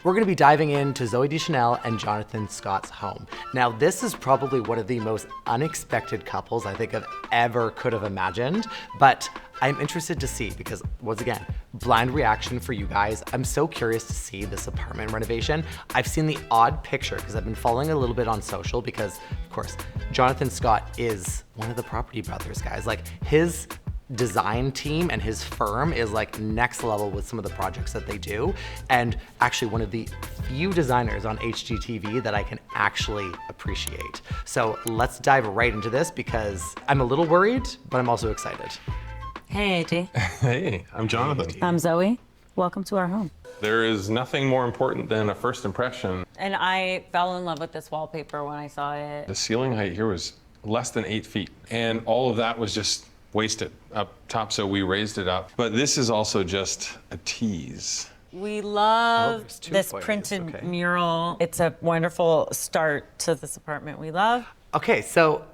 we're gonna be diving into Zooey Deschanel and Jonathan Scott's home. Now, this is probably one of the most unexpected couples I think I've ever could have imagined, but I'm interested to see because, once again, blind reaction for you guys. I'm so curious to see this apartment renovation. I've seen the odd picture because I've been following a little bit on social because, of course, Jonathan Scott is one of the property brothers, guys. Like, his design team and his firm is like next level with some of the projects that they do. And actually one of the few designers on HGTV that I can actually appreciate. So let's dive right into this because I'm a little worried, but I'm also excited. Hey, AJ. Hey, I'm Jonathan. I'm Zoe. Welcome to our home. There is nothing more important than a first impression. And I fell in love with this wallpaper when I saw it. The ceiling height here was less than 8 feet, and all of that was just wasted up top, so we raised it up. But this is also just a tease. We love there's this foyers, printed okay. mural. It's a wonderful start to this apartment we love. Okay, so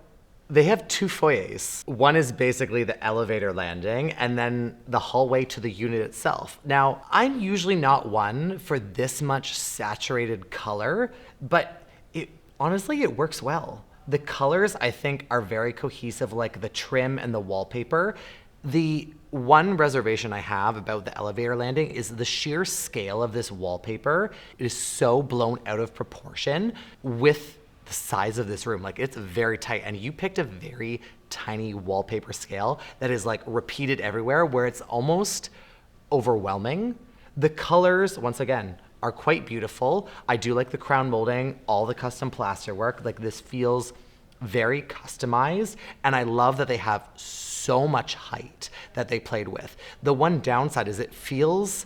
they have two foyers. One is basically the elevator landing and then the hallway to the unit itself. Now, I'm usually not one for this much saturated color, but honestly, it works well. The colors, I think, are very cohesive, like the trim and the wallpaper. The one reservation I have about the elevator landing is the sheer scale of this wallpaper. It is so blown out of proportion with the size of this room. Like, it's very tight, and you picked a very tiny wallpaper scale that is like repeated everywhere where it's almost overwhelming. The colors, once again, are quite beautiful. I do like the crown molding, all the custom plaster work. Like, this feels very customized, and I love that they have so much height that they played with. The one downside is it feels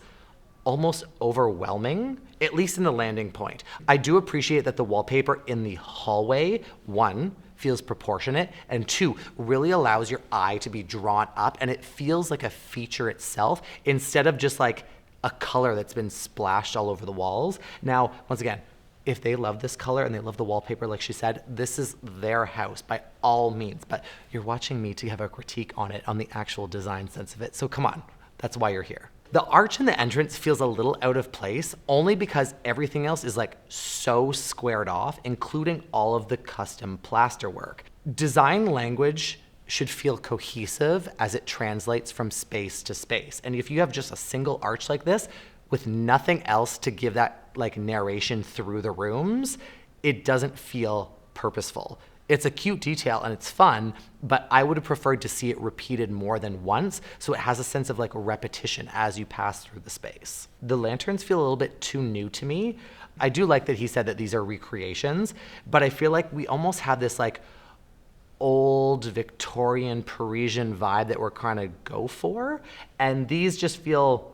almost overwhelming, at least in the landing point. I do appreciate that the wallpaper in the hallway, one, feels proportionate, and two, really allows your eye to be drawn up, and it feels like a feature itself instead of just like a color that's been splashed all over the walls. Now, once again, if they love this color and they love the wallpaper, like she said, this is their house by all means, but you're watching me to have a critique on it, on the actual design sense of it. So come on, that's why you're here. The arch in the entrance feels a little out of place only because everything else is like so squared off, including all of the custom plaster work. Design language should feel cohesive as it translates from space to space. And if you have just a single arch like this with nothing else to give that like narration through the rooms, it doesn't feel purposeful. It's a cute detail and it's fun, but I would have preferred to see it repeated more than once so it has a sense of like repetition as you pass through the space. The lanterns feel a little bit too new to me. I do like that he said that these are recreations, but I feel like we almost have this like old Victorian Parisian vibe that we're trying to go for. And these just feel,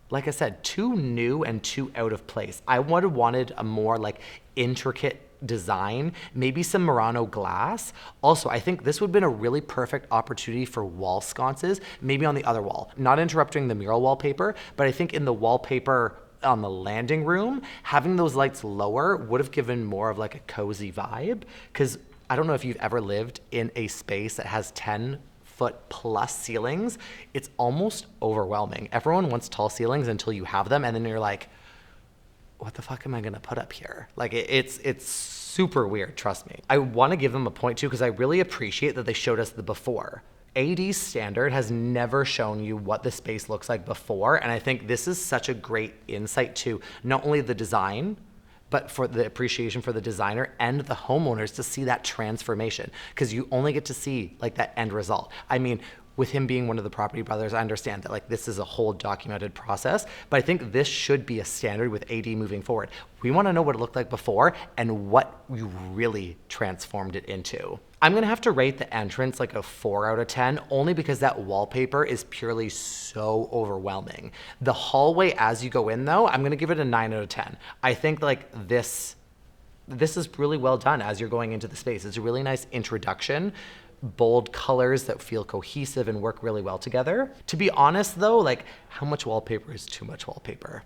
like I said, too new and too out of place. I would have wanted a more like intricate design, maybe some Murano glass. Also, I think this would have been a really perfect opportunity for wall sconces, maybe on the other wall. Not interrupting the mural wallpaper, but I think in the wallpaper on the landing room, having those lights lower would have given more of like a cozy vibe. Because I don't know if you've ever lived in a space that has 10-foot plus ceilings. It's almost overwhelming. Everyone wants tall ceilings until you have them, and then you're like, what the fuck am I gonna put up here? Like, it's super weird, trust me. I wanna give them a point too, because I really appreciate that they showed us the before. AD standard has never shown you what the space looks like before, and I think this is such a great insight to not only the design, but for the appreciation for the designer and the homeowners to see that transformation, because you only get to see like that end result. I mean, with him being one of the property brothers, I understand that like this is a whole documented process, but I think this should be a standard with AD moving forward. We want to know what it looked like before and what you really transformed it into. I'm gonna have to rate the entrance like a 4 out of 10, only because that wallpaper is purely so overwhelming. The hallway as you go in though, I'm gonna give it a 9 out of 10. I think like this is really well done as you're going into the space. It's a really nice introduction. Bold colors that feel cohesive and work really well together. To be honest though, like, how much wallpaper is too much wallpaper?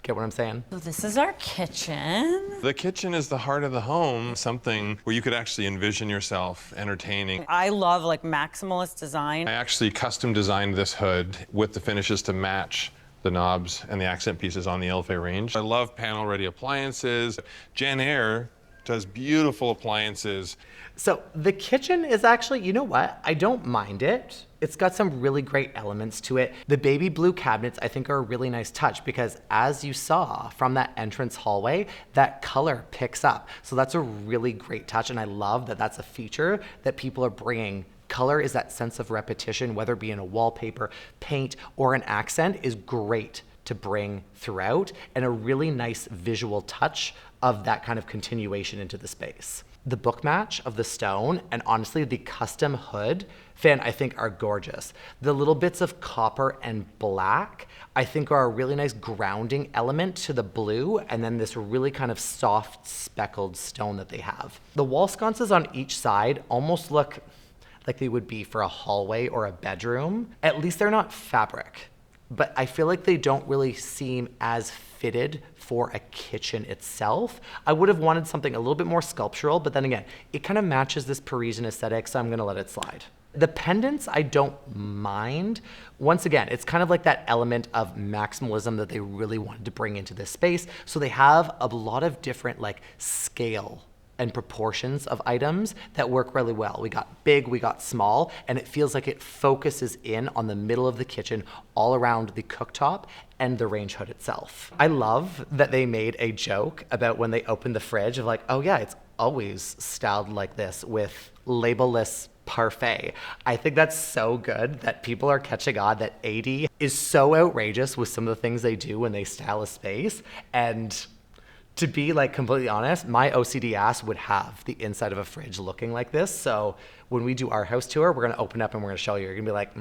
Get what I'm saying? So this is our kitchen. The kitchen is the heart of the home, something where you could actually envision yourself entertaining. I love like maximalist design. I actually custom designed this hood with the finishes to match the knobs and the accent pieces on the LFA range. I love panel-ready appliances. Jen Air does beautiful appliances. So the kitchen is actually, you know what? I don't mind it. It's got some really great elements to it. The baby blue cabinets I think are a really nice touch because as you saw from that entrance hallway, that color picks up. So that's a really great touch, and I love that that's a feature that people are bringing. Color is that sense of repetition, whether it be in a wallpaper, paint, or an accent, is great to bring throughout, and a really nice visual touch of that kind of continuation into the space. The book match of the stone and honestly the custom hood fan I think are gorgeous. The little bits of copper and black I think are a really nice grounding element to the blue, and then this really kind of soft speckled stone that they have. The wall sconces on each side almost look like they would be for a hallway or a bedroom. At least they're not fabric, but I feel like they don't really seem as fitted for a kitchen itself. I would have wanted something a little bit more sculptural, but then again, it kind of matches this Parisian aesthetic, so I'm gonna let it slide. The pendants, I don't mind. Once again, it's kind of like that element of maximalism that they really wanted to bring into this space. So they have a lot of different like scale and proportions of items that work really well. We got big, we got small, and it feels like it focuses in on the middle of the kitchen, all around the cooktop and the range hood itself. I love that they made a joke about when they opened the fridge of like, oh yeah, it's always styled like this with labelless parfait. I think that's so good that people are catching on that AD is so outrageous with some of the things they do when they style a space. And to be like completely honest, my OCD ass would have the inside of a fridge looking like this. So when we do our house tour, we're gonna open up and we're gonna show you. You're gonna be like,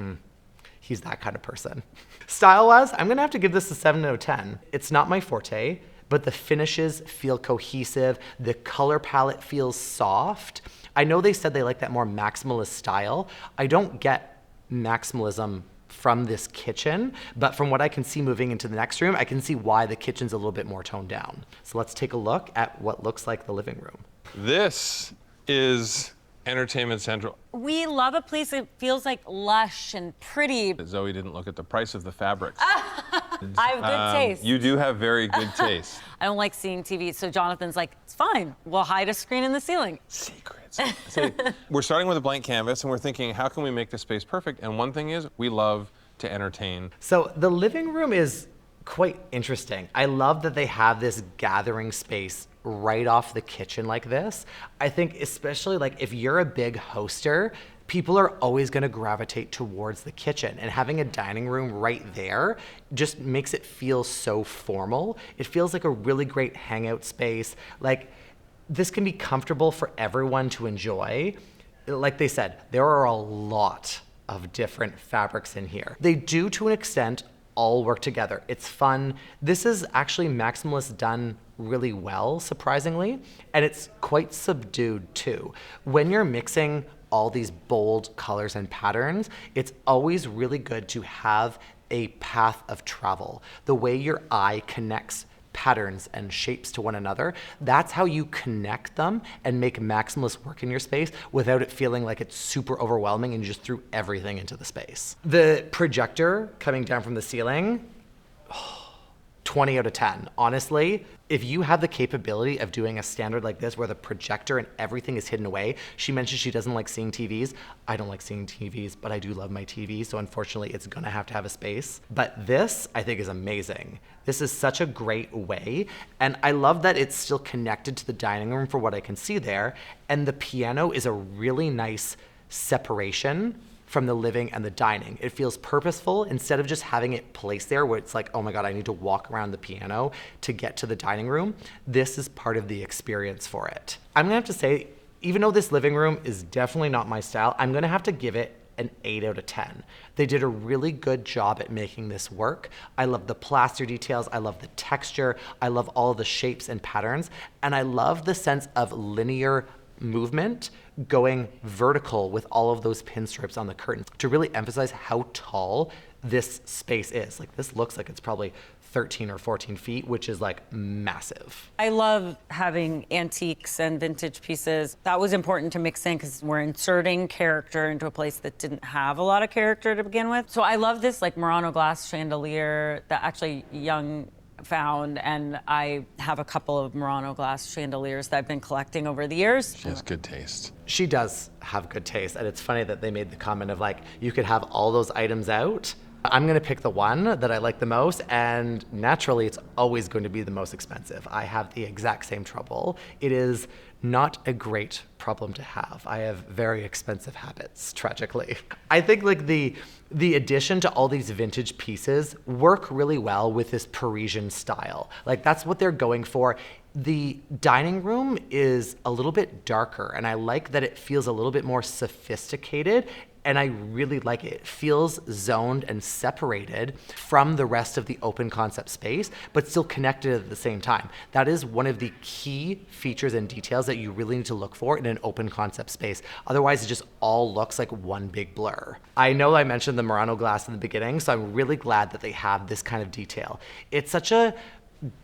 he's that kind of person. Style-wise, I'm gonna have to give this a 7 out of 10. It's not my forte, but the finishes feel cohesive. The color palette feels soft. I know they said they like that more maximalist style. I don't get maximalism from this kitchen, but from what I can see moving into the next room, I can see why the kitchen's a little bit more toned down. So let's take a look at what looks like the living room. This is Entertainment Central. We love a place that feels like lush and pretty. Zoe didn't look at the price of the fabrics. I have good taste. You do have very good taste. I don't like seeing TV, so Jonathan's like, it's fine. We'll hide a screen in the ceiling. Secrets. So we're starting with a blank canvas and we're thinking, how can we make this space perfect? And one thing is, we love to entertain. So the living room is quite interesting. I love that they have this gathering space right off the kitchen like this. I think especially like if you're a big hoster, people are always gonna gravitate towards the kitchen, and having a dining room right there just makes it feel so formal. It feels like a really great hangout space. Like this can be comfortable for everyone to enjoy. Like they said, there are a lot of different fabrics in here. They do, to an extent, all work together. It's fun. This is actually maximalist done really well, surprisingly, and it's quite subdued too. When you're mixing all these bold colors and patterns, it's always really good to have a path of travel. The way your eye connects patterns and shapes to one another, that's how you connect them and make maximalist work in your space without it feeling like it's super overwhelming and you just threw everything into the space. The projector coming down from the ceiling, 20 out of 10. Honestly, if you have the capability of doing a standard like this where the projector and everything is hidden away, she mentioned she doesn't like seeing TVs. I don't like seeing TVs, but I do love my TV, so unfortunately it's gonna have to have a space. But this, I think, is amazing. This is such a great way, and I love that it's still connected to the dining room for what I can see there, and the piano is a really nice separation from the living and the dining. It feels purposeful instead of just having it placed there where it's like, oh my God, I need to walk around the piano to get to the dining room. This is part of the experience for it. I'm gonna have to say, even though this living room is definitely not my style, I'm gonna have to give it an 8 out of 10. They did a really good job at making this work. I love the plaster details, I love the texture, I love all of the shapes and patterns, and I love the sense of linear movement going vertical with all of those pinstripes on the curtains to really emphasize how tall this space is. Like this looks like it's probably 13 or 14 feet, which is like massive. I love having antiques and vintage pieces. That was important to mix in because we're inserting character into a place that didn't have a lot of character to begin with. So I love this like Murano glass chandelier that actually Young found, and I have a couple of Murano glass chandeliers that I've been collecting over the years. She has good taste. She does have good taste, and it's funny that they made the comment of like, you could have all those items out. I'm gonna pick the one that I like the most, and naturally it's always going to be the most expensive. I have the exact same trouble. It is not a great problem to have. I have very expensive habits, tragically. I think like the addition to all these vintage pieces work really well with this Parisian style. Like that's what they're going for. The dining room is a little bit darker, and I like that it feels a little bit more sophisticated, and I really like it. It feels zoned and separated from the rest of the open concept space, but still connected at the same time. That is one of the key features and details that you really need to look for in an open concept space. Otherwise, it just all looks like one big blur. I know I mentioned the Murano glass in the beginning, so I'm really glad that they have this kind of detail. It's such a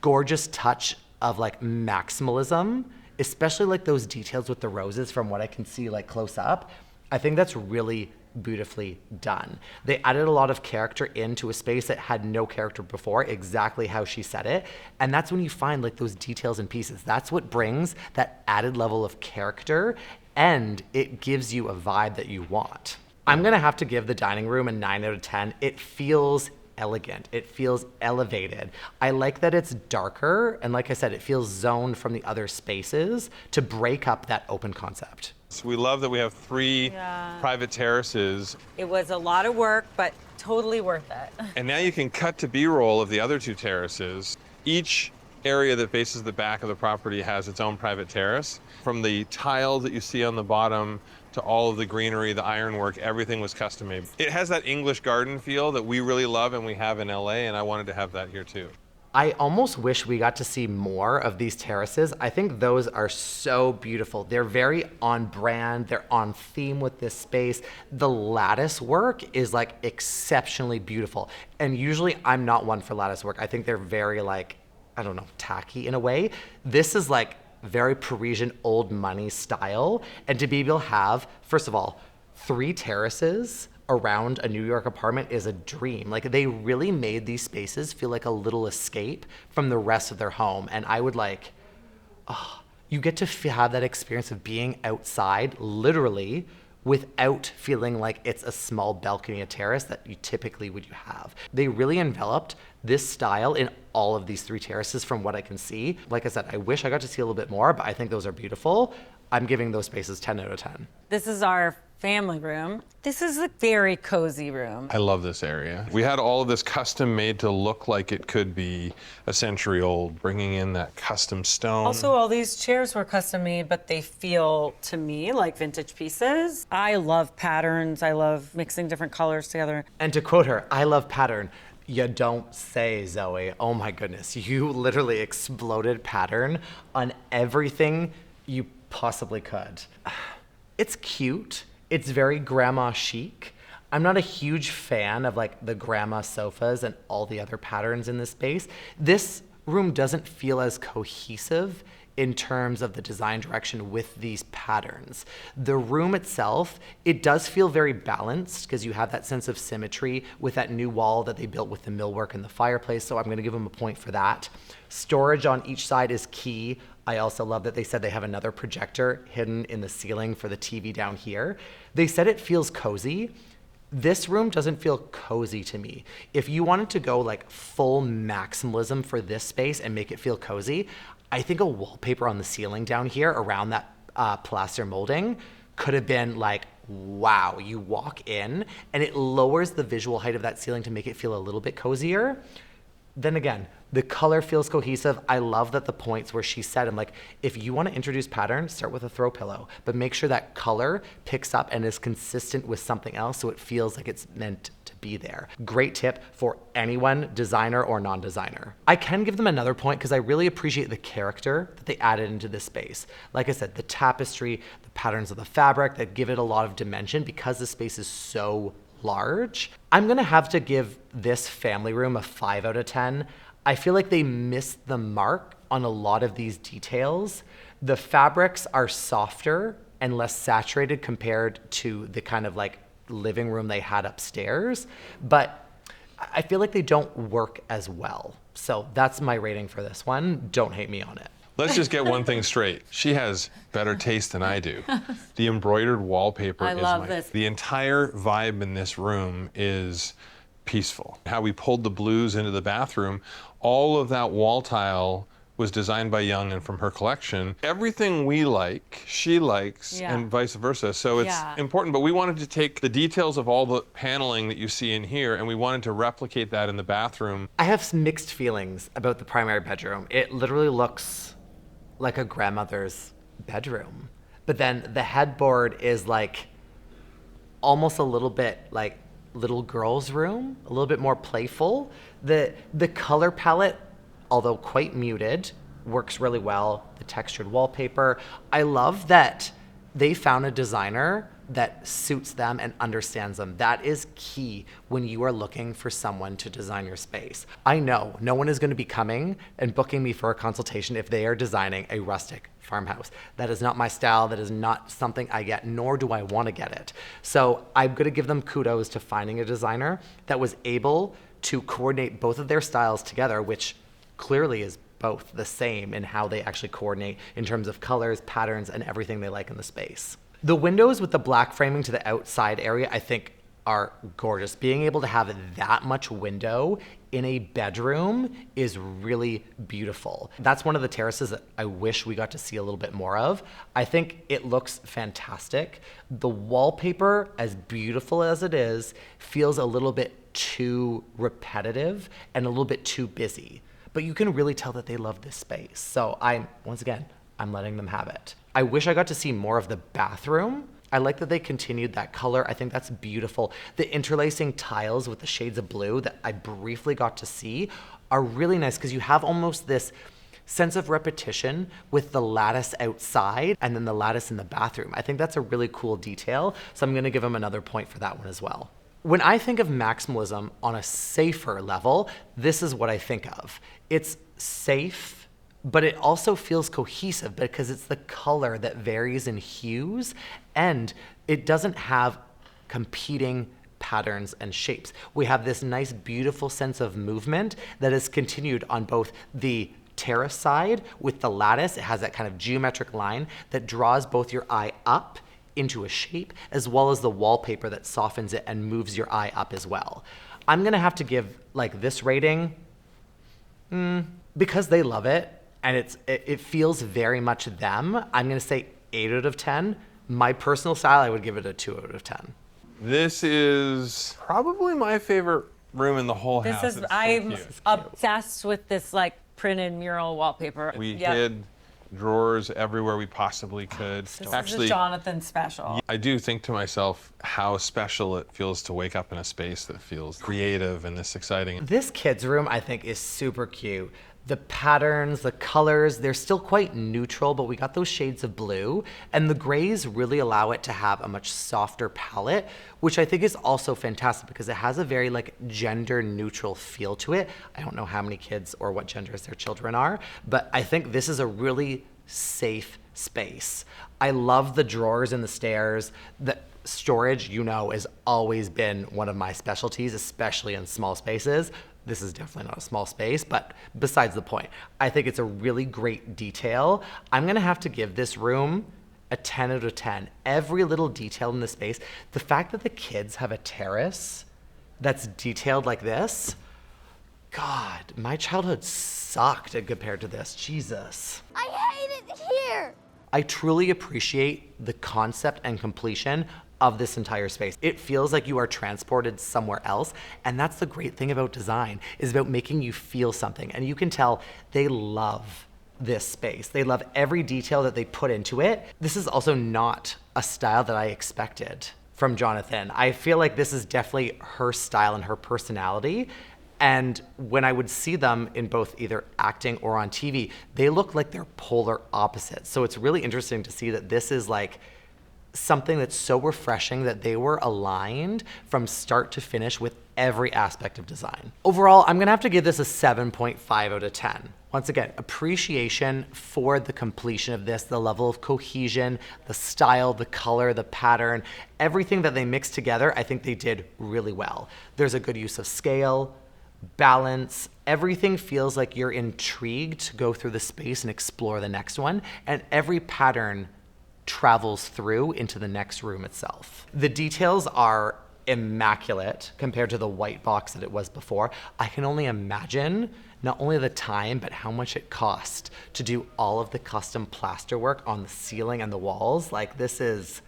gorgeous touch of like maximalism, especially like those details with the roses from what I can see like close up. I think that's really beautifully done. They added a lot of character into a space that had no character before, exactly how she said it. And that's when you find like those details and pieces. That's what brings that added level of character, and it gives you a vibe that you want. I'm gonna have to give the dining room a 9 out of 10. It feels elegant. It feels elevated. I like that it's darker, and like I said, it feels zoned from the other spaces to break up that open concept. So we love that we have three private terraces. It was a lot of work, but totally worth it. And now you can cut to B-roll of the other two terraces. Each area that faces the back of the property has its own private terrace. From the tiles that you see on the bottom to all of the greenery, the ironwork, everything was custom made. It has that English garden feel that we really love and we have in LA, and I wanted to have that here too. I almost wish we got to see more of these terraces. I think those are so beautiful. They're very on brand. They're on theme with this space. The lattice work is like exceptionally beautiful. And usually I'm not one for lattice work. I think they're very like, I don't know, tacky in a way. This is like very Parisian old money style. And to be able to have, first of all, 3 terraces around a New York apartment is a dream. Like they really made these spaces feel like a little escape from the rest of their home. And I would like, you get to have that experience of being outside, literally, without feeling like it's a small balcony, a terrace that you typically would have. They really enveloped this style in all of these 3 terraces from what I can see. Like I said, I wish I got to see a little bit more, but I think those are beautiful. I'm giving those spaces 10 out of 10. This is our family room. This is a very cozy room. I love this area. We had all of this custom made to look like it could be a century old, bringing in that custom stone. Also, all these chairs were custom made, but they feel to me like vintage pieces. I love patterns. I love mixing different colors together. And to quote her, I love pattern. You don't say, Zoe. Oh my goodness. You literally exploded pattern on everything you possibly could. It's cute. It's very grandma chic. I'm not a huge fan of like the grandma sofas and all the other patterns in this space. This room doesn't feel as cohesive in terms of the design direction with these patterns. The room itself, it does feel very balanced because you have that sense of symmetry with that new wall that they built with the millwork and the fireplace, so I'm gonna give them a point for that. Storage on each side is key. I also love that they said they have another projector hidden in the ceiling for the TV down here. They said it feels cozy. This room doesn't feel cozy to me. If you wanted to go like full maximalism for this space and make it feel cozy, I think a wallpaper on the ceiling down here around that plaster molding could have been like, wow, you walk in and it lowers the visual height of that ceiling to make it feel a little bit cozier. Then again, the color feels cohesive. I love that the points where she said, I'm like, if you want to introduce pattern, start with a throw pillow, but make sure that color picks up and is consistent with something else so it feels like it's meant to be there. Great tip for anyone, designer or non-designer. I can give them another point because I really appreciate the character that they added into this space. Like I said, the tapestry, the patterns of the fabric that give it a lot of dimension because the space is so large. I'm gonna have to give this family room a 5 out of 10. I feel like they missed the mark on a lot of these details. The fabrics are softer and less saturated compared to the kind of like living room they had upstairs, but I feel like they don't work as well. So that's my rating for this one. Don't hate me on it. Let's just get one thing straight. She has better taste than I do. The embroidered wallpaper I love this. The entire vibe in this room is peaceful. How we pulled the blues into the bathroom, all of that wall tile was designed by Young and from her collection. Everything we like, she likes, and vice versa. So it's important, but we wanted to take the details of all the paneling that you see in here, and we wanted to replicate that in the bathroom. I have some mixed feelings about the primary bedroom. It literally looks like a grandmother's bedroom. But then the headboard is like almost a little bit like little girl's room, a little bit more playful. The color palette, although quite muted, works really well. The textured wallpaper. I love that they found a designer that suits them and understands them. That is key when you are looking for someone to design your space. I know no one is going to be coming and booking me for a consultation if they are designing a rustic farmhouse. That is not my style. That is not something I get, nor do I want to get it. So I'm going to give them kudos to finding a designer that was able to coordinate both of their styles together, which clearly is both the same in how they actually coordinate in terms of colors, patterns, and everything they like in the space. The windows with the black framing to the outside area, I think, are gorgeous. Being able to have that much window in a bedroom is really beautiful. That's one of the terraces that I wish we got to see a little bit more of. I think it looks fantastic. The wallpaper, as beautiful as it is, feels a little bit too repetitive and a little bit too busy. But you can really tell that they love this space. So I'm letting them have it. I wish I got to see more of the bathroom. I like that they continued that color. I think that's beautiful. The interlacing tiles with the shades of blue that I briefly got to see are really nice because you have almost this sense of repetition with the lattice outside and then the lattice in the bathroom. I think that's a really cool detail. So I'm gonna give them another point for that one as well. When I think of maximalism on a safer level, this is what I think of. It's safe, but it also feels cohesive because it's the color that varies in hues and it doesn't have competing patterns and shapes. We have this nice, beautiful sense of movement that is continued on both the terrace side with the lattice. It has that kind of geometric line that draws both your eye up into a shape, as well as the wallpaper that softens it and moves your eye up as well. I'm gonna have to give like this rating, because they love it and it feels very much them. I'm gonna say 8 out of 10. My personal style, I would give it a 2 out of 10. This is probably my favorite room in the whole house. I'm obsessed with this like printed mural wallpaper. We hid drawers everywhere we possibly could. This is a Jonathan special. I do think to myself how special it feels to wake up in a space that feels creative and this exciting. This kid's room, I think, is super cute. The patterns, the colors, they're still quite neutral, but we got those shades of blue, and the grays really allow it to have a much softer palette, which I think is also fantastic because it has a very like gender neutral feel to it. I don't know how many kids or what genders their children are, but I think this is a really safe space. I love the drawers and the stairs. The storage, has always been one of my specialties, especially in small spaces. This is definitely not a small space, but besides the point, I think it's a really great detail. I'm gonna have to give this room a 10 out of 10. Every little detail in the space, the fact that the kids have a terrace that's detailed like this, God, my childhood sucked compared to this, Jesus. I hate it here. I truly appreciate the concept and completion of this entire space. It feels like you are transported somewhere else, and that's the great thing about design, is about making you feel something. And you can tell they love this space. They love every detail that they put into it. This is also not a style that I expected from Jonathan. I feel like this is definitely her style and her personality. And when I would see them in both either acting or on TV, they look like they're polar opposites. So it's really interesting to see that this is like something that's so refreshing that they were aligned from start to finish with every aspect of design. Overall, I'm gonna have to give this a 7.5 out of 10. Once again, appreciation for the completion of this, the level of cohesion, the style, the color, the pattern, everything that they mixed together, I think they did really well. There's a good use of scale, balance, everything feels like you're intrigued to go through the space and explore the next one, and every pattern travels through into the next room itself. The details are immaculate compared to the white box that it was before. I can only imagine not only the time, but how much it cost to do all of the custom plaster work on the ceiling and the walls. Like this is,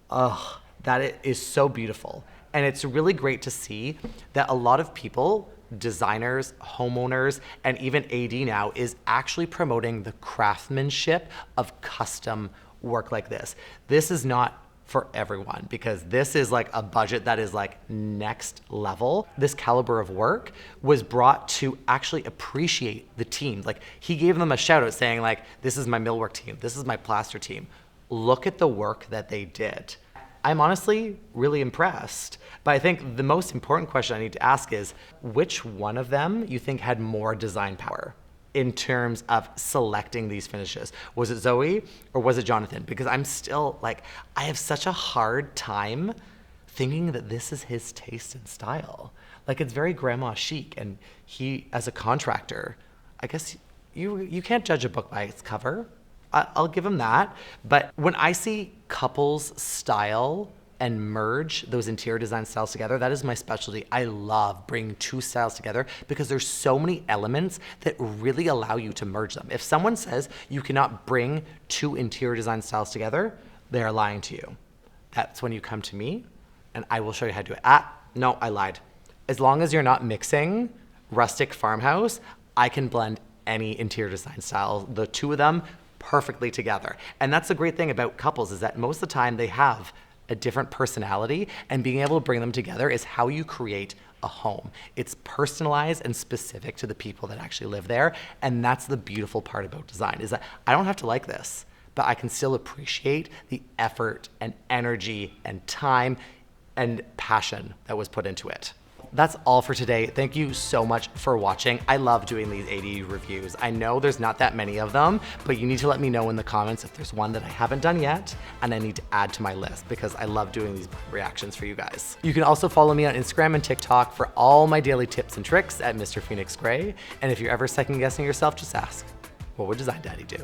that it is so beautiful. And it's really great to see that a lot of people, designers, homeowners, and even AD now is actually promoting the craftsmanship of custom work like this. This is not for everyone because this is like a budget that is like next level. This caliber of work was brought to actually appreciate the team. Like he gave them a shout out saying like, this is my millwork team, this is my plaster team. Look at the work that they did. I'm honestly really impressed. But I think the most important question I need to ask is, which one of them you think had more design power in terms of selecting these finishes? Was it Zooey or was it Jonathan? Because I'm still like, I have such a hard time thinking that this is his taste and style. Like it's very grandma chic, and he, as a contractor, I guess you can't judge a book by its cover. I'll give him that. But when I see couples style and merge those interior design styles together, that is my specialty. I love bringing two styles together because there's so many elements that really allow you to merge them. If someone says you cannot bring two interior design styles together, they are lying to you. That's when you come to me and I will show you how to do it. No, I lied. As long as you're not mixing rustic farmhouse, I can blend any interior design style, the two of them, perfectly together. And that's the great thing about couples is that most of the time they have a different personality, and being able to bring them together is how you create a home. It's personalized and specific to the people that actually live there. And that's the beautiful part about design is that I don't have to like this, but I can still appreciate the effort and energy and time and passion that was put into it. That's all for today. Thank you so much for watching. I love doing these AD reviews. I know there's not that many of them, but you need to let me know in the comments if there's one that I haven't done yet and I need to add to my list because I love doing these reactions for you guys. You can also follow me on Instagram and TikTok for all my daily tips and tricks at Mr. Phoenix Gray. And if you're ever second guessing yourself, just ask, what would Design Daddy do?